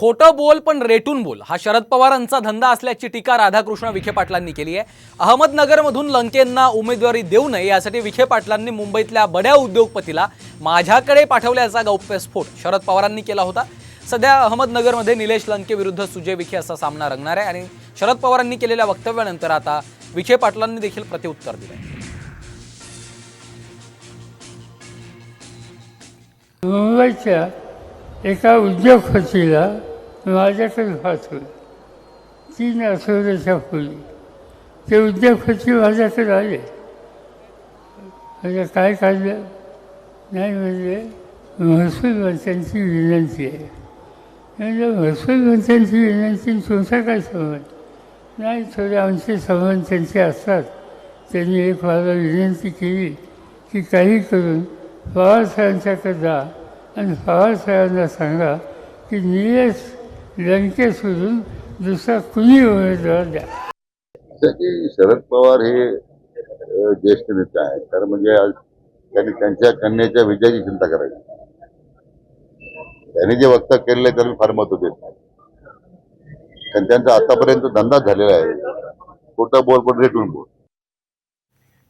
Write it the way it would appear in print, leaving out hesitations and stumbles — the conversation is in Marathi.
खोटं बोल पण रेटून बोल हा शरद पवारांचा धंदा असल्याची टीका राधाकृष्ण विखे पाटलांनी केली आहे। अहमदनगरमधून लंकेंना उमेदवारी देऊ नये यासाठी विखे पाटलांनी मुंबईतल्या बड्या उद्योगपतीला माझ्याकडे पाठवल्याचा गौप्यस्फोट शरद पवारांनी केला होता। सध्या अहमदनगरमध्ये निलेश लंके विरुद्ध सुजय विखे असा सामना रंगणार आहे आणि शरद पवारांनी केलेल्या वक्तव्यानंतर आता विखे पाटलांनी देखील प्रत्युत्तर दिले। मुंबईच्या एका उद्योगपतीला माझ्याकडे पाठवलं 3 आठवड्याच्या पूर्वी। ते उद्योगपती माझ्याकडे आले, म्हणजे काय काढलं नाही, म्हणजे महसूल मंत्र्यांची विनंती आहे। म्हणजे महसूल मंत्र्यांची विनंती तुमचा काय संबंध नाही, थोडे आमचे संबंध त्यांचे असतात। त्यांनी एक मला विनंती केली की काही करून पवारसाहेबांच्याकडे जा आणि पवारसाहेबांना सांगा की निलेश लंके सोडून दुसरा कुणी उमेदवार द्या। शरद पवार हे ज्येष्ठ नेता आहे, तर म्हणजे आज त्यांनी त्यांच्या कन्याच्या विजयाची चिंता करायची। त्यांनी जे वक्तव्य केलेलं आहे त्याला फार महत्व देत नाही, कारण त्यांचा आतापर्यंत धंदा झालेला आहे खोटं बोल पण रेटून बोल।